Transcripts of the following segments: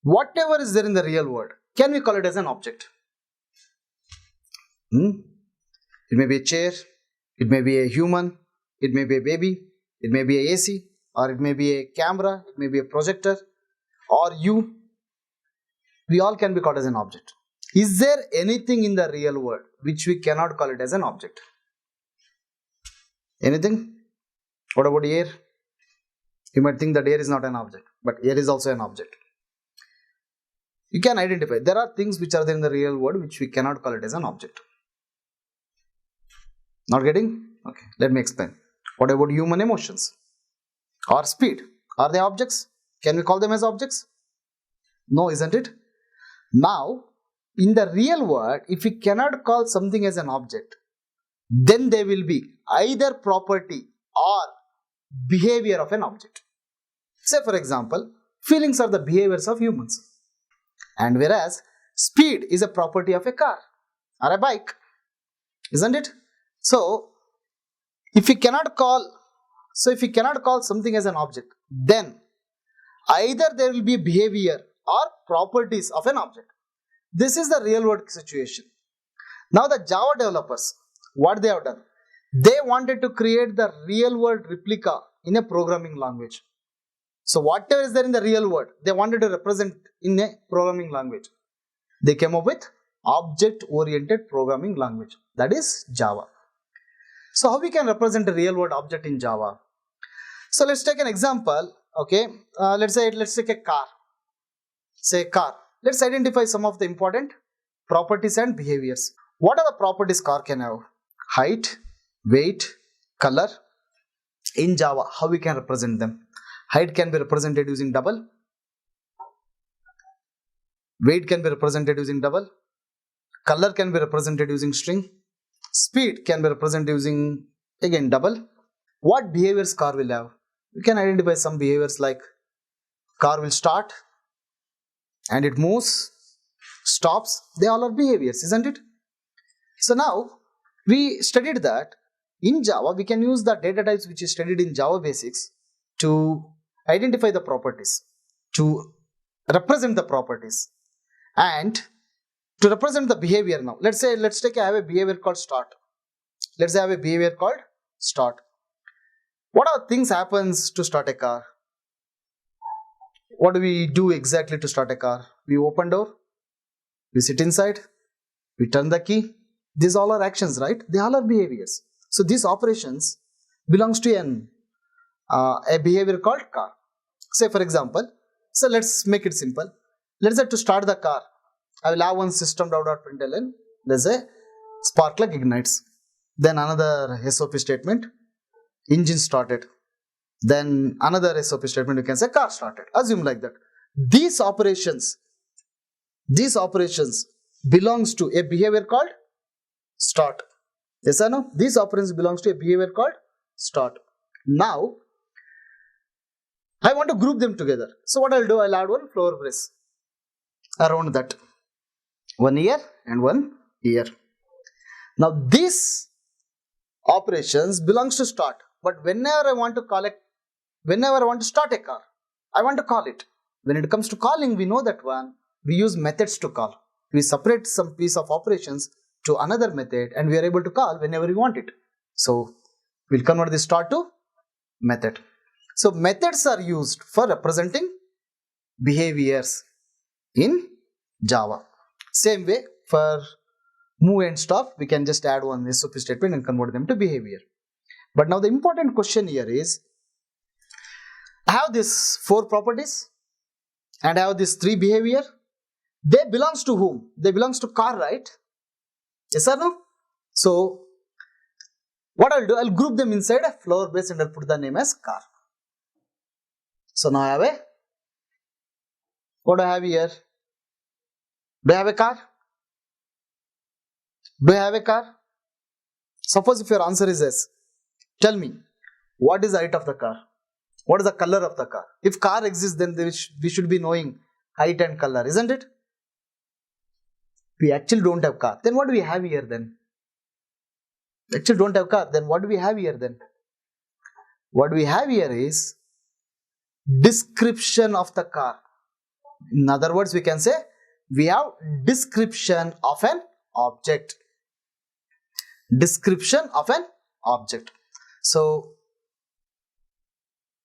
whatever is there in the real world, can we call it as an object? It may be a chair, it may be a human, it may be a baby, it may be a AC, or it may be a camera, it may be a projector, or you. We all can be called as an object. Is there anything in the real world which we cannot call it as an object? Anything? What about air? You might think that air is not an object, but air is also an object. You can identify. There are things which are there in the real world which we cannot call it as an object. Not getting? Okay, let me explain. What about human emotions or speed? Are they objects? Can we call them as objects? No, isn't it? Now, in the real world, if we cannot call something as an object, then they will be either property or behavior of an object. Say for example, feelings are the behaviors of humans, and whereas speed is a property of a car or a bike, isn't it? So if we cannot call something as an object, then either there will be behavior or properties of an object. This is the real world situation. Now the Java developers, what they have done, they wanted to create the real world replica in a programming language. So whatever is there in the real world, they wanted to represent in a programming language. They came up with object oriented programming language, that is Java. So how we can represent a real world object in Java? So let's take an example. Okay, let's take a car. Say car. Let's identify some of the important properties and behaviors. What are the properties car can have? Height, weight, color. In Java, how we can represent them? Height can be represented using double. Weight can be represented using double. Color can be represented using string. Speed can be represented using, again, double. What behaviors car will have? We can identify some behaviors like car will start and it moves, stops. They all are behaviors, isn't it? So now we studied that in Java we can use the data types which is studied in Java basics to identify the properties, to represent the properties, and to represent the behavior. Now let's take I have a behavior called start. Let's say I have a behavior called start. What are things happens to start a car? What do we do exactly to start a car? We open door, we sit inside, we turn the key. These all are actions, right? They all are behaviors. So these operations belongs to a behavior called car. Say for example, so let's make it simple. Let's say to start the car, I will have one system.println. There's a spark plug ignites. Then another SOP statement, engine started. Then another SOP statement, you can say car started. Assume like that. These operations belongs to a behavior called start. Yes or no? These operations belongs to a behavior called start. Now I want to group them together. So what I'll do, I'll add one floor brace around that. 1 year and 1 year. Now these operations belongs to start, but whenever I want to start a car, I want to call it. When it comes to calling, we know that one, we use methods to call. We separate some piece of operations to another method and we are able to call whenever we want it. So we'll convert this start to method. So methods are used for representing behaviors in Java. Same way for move and stop, we can just add one SOP statement and convert them to behavior. But now the important question here is, I have these 4 properties and I have these 3 behavior. They belongs to whom? They belongs to car, right? Yes or no? So what I'll do, I'll group them inside a floor brace and I'll put the name as car. So now I have what do I have here? Do I have a car? Do I have a car? Suppose if your answer is yes, tell me, what is the height of the car? What is the color of the car? If car exists, then we should be knowing height and color, isn't it? We actually don't have car. Then what do we have here then? Actually don't have car. Then what do we have here then? What we have here is description of the car. In other words, we can say we have description of an object. Description of an object. So,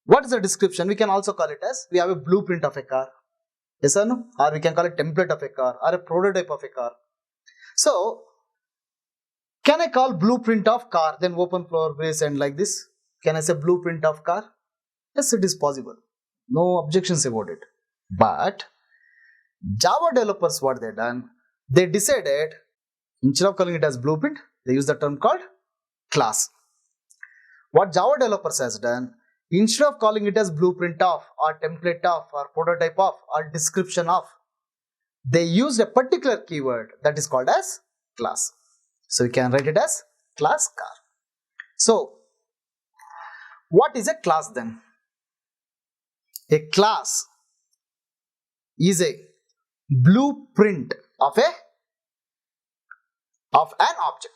what is the description? We can also call it as we have a blueprint of a car. Yes or no? Or we can call it template of a car or a prototype of a car. So, can I call blueprint of car, then open floor brace and like this? Can I say blueprint of car? Yes, it is possible. No objections about it. But Java developers, what they done? They decided, instead of calling it as blueprint, they use the term called class. What Java developers has done, instead of calling it as blueprint of or template of or prototype of or description of, they used a particular keyword that is called as class. So we can write it as class car. So what is a class then? A class is a blueprint of an object.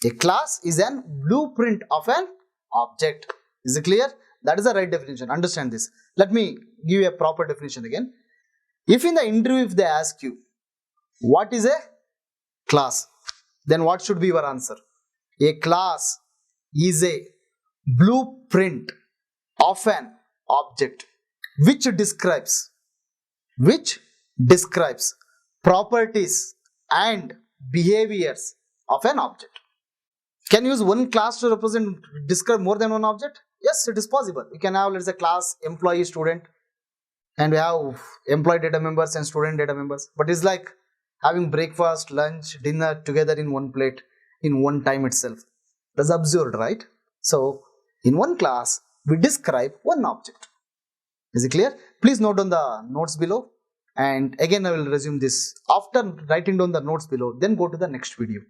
A class is an blueprint of an object. Is it clear? That is the right definition. Understand this. Let me give you a proper definition again. If in the interview, if they ask you, what is a class? Then what should be your answer? A class is a blueprint of an object which describes properties and behaviors of an object. Can you use one class to describe more than one object? Yes, it is possible. You can have, let's say, class employee student, and we have employee data members and student data members. But it's like having breakfast, lunch, dinner together in one plate in one time itself. That's absurd, right? So in one class, we describe one object. Is it clear? Please note down the notes below. And again, I will resume this after writing down the notes below. Then go to the next video.